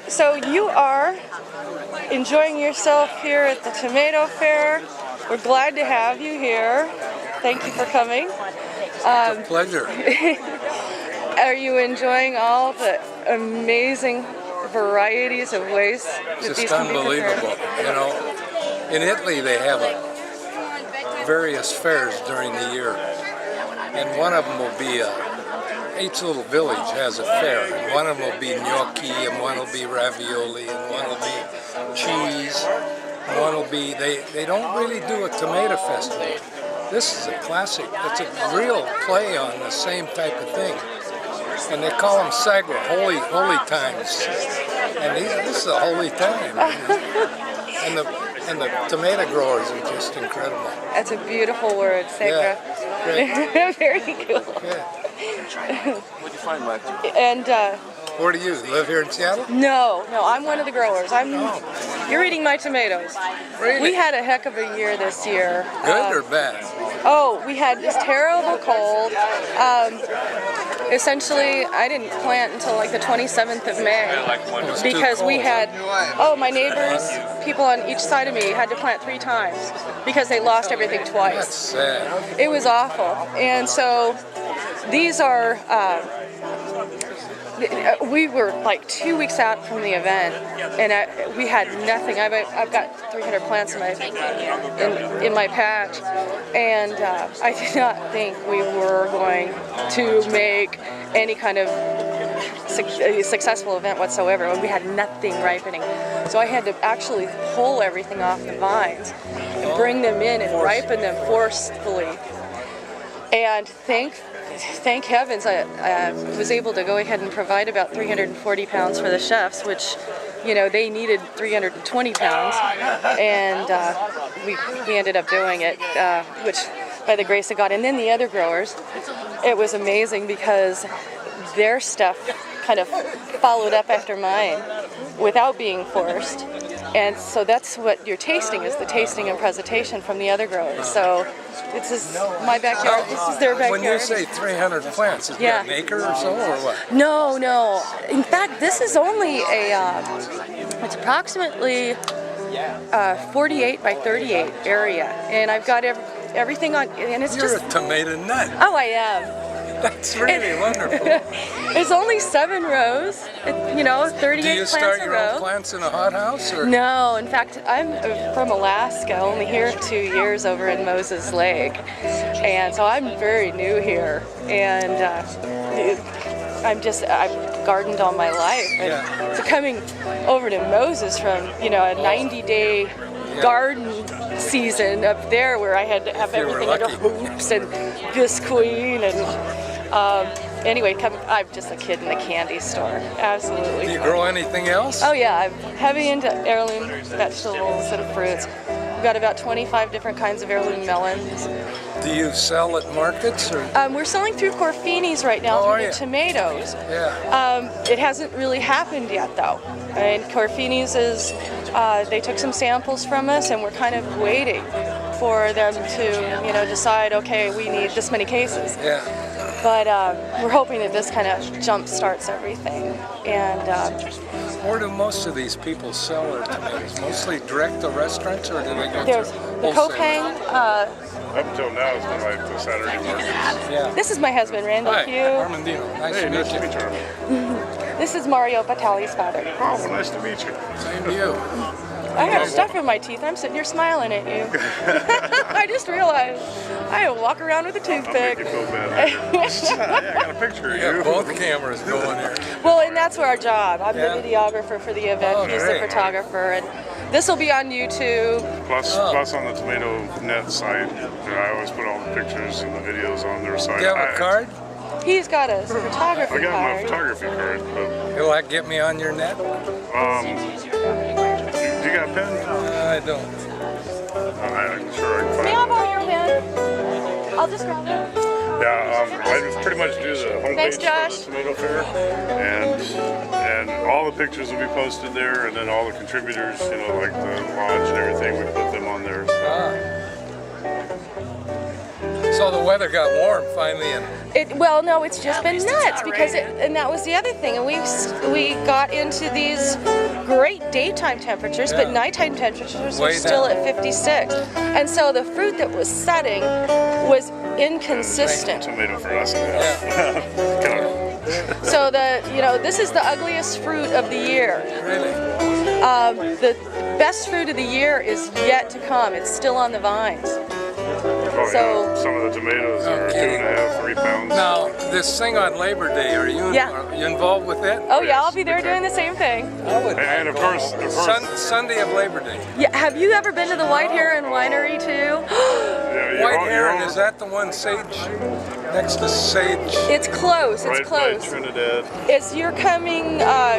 So you are enjoying yourself here at the TomatoFare. We're glad to have you here. Thank you for coming. It's a pleasure. Are you enjoying all the amazing varieties of ways that It's these just can be unbelievable. prepared? You know, in Italy they have various fairs during the year, and one of them will be each little village has a fair, and one of them will be gnocchi, and one will be ravioli, and one will be cheese, and one will be, they don't really do a tomato festival. This is a classic. It's a real play on the same type of thing. And they call them Sagra, holy times. And this is a holy time. And the tomato growers are just incredible. That's a beautiful word, Sagra. Yeah, great. Very cool. Yeah. What'd you find, Mike? And Where do you live here in Seattle? no, I'm one of the growers. You're eating my tomatoes. Really? We had a heck of a year this year. Good or bad? Oh, we had this terrible cold. Essentially, I didn't plant until like the 27th of May because we had, my neighbors, people on each side of me had to plant 3 times because they lost everything That's twice. sad. It was awful. And so these are, we were like 2 weeks out from the event, and we had nothing. I've got 300 plants in my patch, and I did not think we were going to make any kind of successful event whatsoever. We had nothing ripening, so I had to actually pull everything off the vines and bring them in and ripen them forcefully. And thank heavens I was able to go ahead and provide about 340 pounds for the chefs, which, you know, they needed 320 pounds, and we ended up doing it, which by the grace of God. And then the other growers, it was amazing because their stuff kind of followed up after mine without being forced. And so that's what you're tasting, is the tasting and presentation from the other growers. So this is my backyard, this is their backyard. When you say 300 plants, is that an acre or so, or what? No. In fact, this is only it's approximately 48 by 38 area. And I've got everything on, and it's You're a tomato nut. Oh, I am. That's really wonderful. It's only 7 rows, 38 plants a row. Do you start your own plants in a hothouse? Or? No, in fact, I'm from Alaska, only here 2 years over in Moses Lake. And so I'm very new here. And I've gardened all my life. And so coming over to Moses from, a 90-day garden season up there where I had to have everything under hoops and biscuit and anyway, I'm just a kid in the candy store. Absolutely. Do you grow anything else? Oh yeah, I'm heavy into heirloom vegetables and fruits. We've got about 25 different kinds of heirloom melons. Do you sell at markets? Or? We're selling through Corfini's right now through the tomatoes. Yeah. It hasn't really happened yet though. And Corfini's is, they took some samples from us and we're kind of waiting for them to, decide, okay, we need this many cases. Yeah. But we're hoping that this kind of jump starts everything. And where do most of these people sell their tomatoes? Mostly direct to restaurants, or do they go there's through the Cocaine. Up until now, it's been like the Saturday markets. Yeah. This is my husband, Randall Hi, Hugh. Armandino. Nice to meet you. This is Mario Batali's father. Oh, well, nice to meet you. Same to you. I have stuff in my teeth. I'm sitting here smiling at you. I just realized I walk around with a toothpick. I'll make you feel bad. Yeah, I got a picture of You got you. both cameras going here. Well, and that's our job. I'm the videographer for the event. Oh, He's great. the photographer, and this will be on YouTube. Plus on the Tomato Net site, I always put all the pictures and the videos on their site. Do you have a card? He's got a photography I got my card. photography card, but Will that get me on your net? do you got a pen? I don't. I'm sure I can find May I it. borrow your pen? I'll just grab it. Yeah, I pretty much do the Thanks, homepage Josh. for the Tomato Fair, and all the pictures will be posted there, and then all the contributors, like the lodge and everything, we put them on there. So. So the weather got warm finally, and Well, no, it's just been nuts because and that was the other thing. And we got into these great daytime temperatures, but nighttime temperatures were still at 56. And so the fruit that was setting was inconsistent. Tomato for us. So this is the ugliest fruit of the year. really, The best fruit of the year is yet to come. It's still on the vines. Oh, So- yeah. Some of the tomatoes are Okay. 2.5, 3 pounds. now this thing on Labor Day, are you involved with it? Oh yeah, I'll be there doing the same thing. I would. And of course, Sunday of Labor Day. Yeah, have you ever been to the White Heron Winery too? yeah, White Heron, is that the one Sage, next to Sage? It's close. It's right close. by Trinidad. As you're coming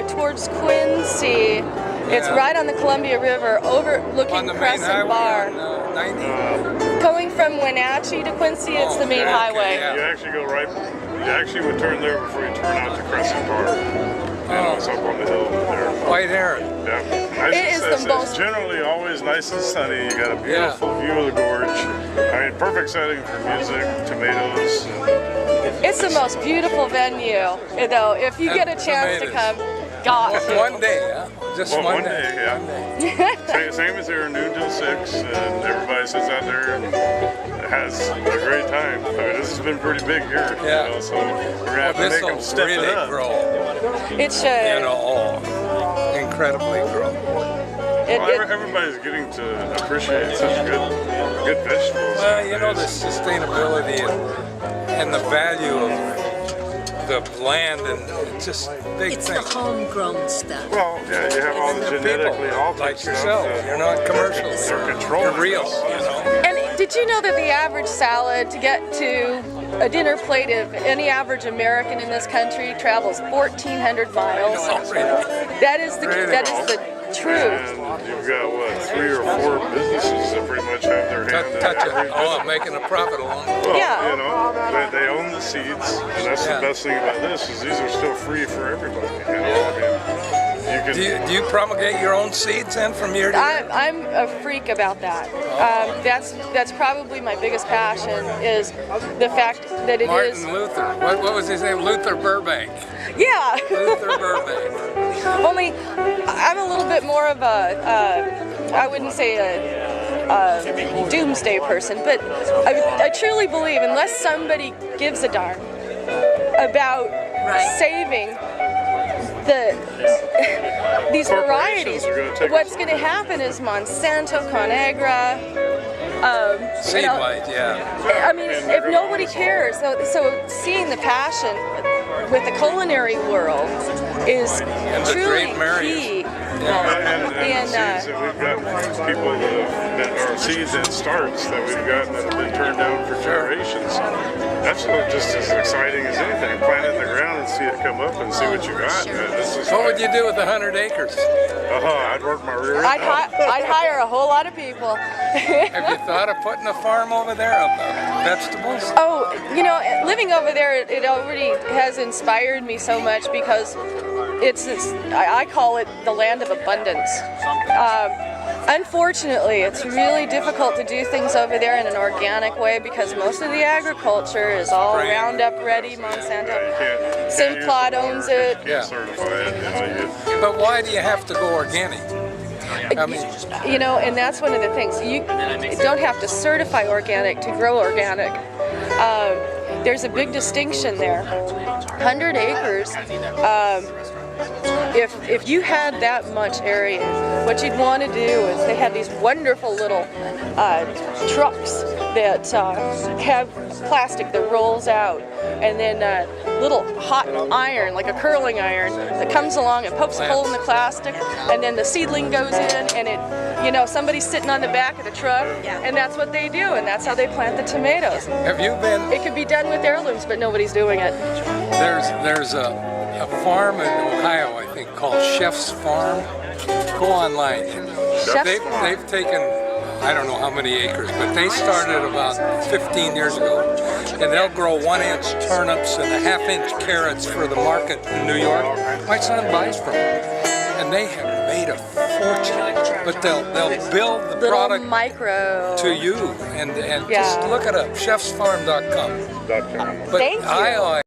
towards Quincy, it's Yeah. right on the Columbia River, On overlooking the main Crescent highway Bar. on 90? Going from Wenatchee to Quincy, it's the main okay, highway. yeah. You actually go right. You actually would turn there before you turn out to Crescent Bar. It's up on the hill there. White Heron. Yeah. Nice It is the it's most- generally always nice and sunny. You got a beautiful view of the gorge. I mean, perfect setting for music, tomatoes. It's the most beautiful venue. Though, if you And get a chance to tomatoes. come, got to. One day, yeah? Just Well, one one day, yeah. Same as here, noon till 6, and everybody sits out there and has a great time. I mean, this has been pretty big here. Yeah. You know, so we're gonna have to This make them will step really it up. grow, It should. incredibly grow. Well, everybody's getting to appreciate such good vegetables. Well, you know, the sustainability and the value of the land, and it's just big It's the thing. homegrown stuff. Well, yeah, you have all the genetically People altered like stuff yourself. that- You're not commercial. They're controlled. You're real, you know. And did you know that the average salad to get to a dinner plate of any average American in this country travels 1,400 miles? That is the truth. And you've got, what, 3 or 4 businesses that pretty much have their hand in Touch it. every Oh, I'm making a profit along the way. Well, Yeah. you know, they own the seeds, and that's Yeah. the best thing about this is these are still free for everybody. You know, I mean, you can. Do you promulgate your own seeds then from year to year? I'm a freak about that. That's probably my biggest passion is the fact that it is. Martin Luther. What was his name? Luther Burbank. Yeah. Luther Burbank. Only I'm a little bit more of I wouldn't say a doomsday person, but I truly believe unless somebody gives a darn about saving these varieties, Corporations are gonna take what's us going to happen is Monsanto, Conagra, Seed White, yeah. I mean, if nobody cares, so seeing the passion with the culinary world is the truly great marriage. key. And the seeds that we've got, people that are seeds and starts that we've got that have been turned down for generations. That's just as exciting as anything. Plant it in the ground and see it come up and see what you got. This is What would you do with 100 acres? I'd work my rear end off. I'd hire a whole lot of people. Have you thought of putting a farm over there of vegetables? Oh, you know, living over there, it already has inspired me so much because I call it the land of abundance. Unfortunately, it's really difficult to do things over there in an organic way because most of the agriculture is all Roundup Ready, Monsanto. Simplot owns it. Yeah. But why do you have to go organic? I mean, You know, and that's one of the things. You don't have to certify organic to grow organic. There's a big distinction there. 100 acres, if you had that much area, what you'd want to do is they have these wonderful little trucks that have plastic that rolls out, and then little hot iron, like a curling iron, that comes along and pokes a hole in the plastic, and then the seedling goes in, and somebody's sitting on the back of the truck, and that's what they do, and that's how they plant the tomatoes. have you been? It could be done with heirlooms, but nobody's doing it. There's a farm in Ohio, I think, called Chef's Farm. Go online. They've taken, I don't know how many acres, but they started about 15 years ago. And they'll grow 1-inch turnips and 1/2-inch carrots for the market in New York. My son buys from them. And they have made a fortune, but they'll build the Little product micro. to you, and Yeah. just look it up, chefsfarm.com. .com. But Thank you. I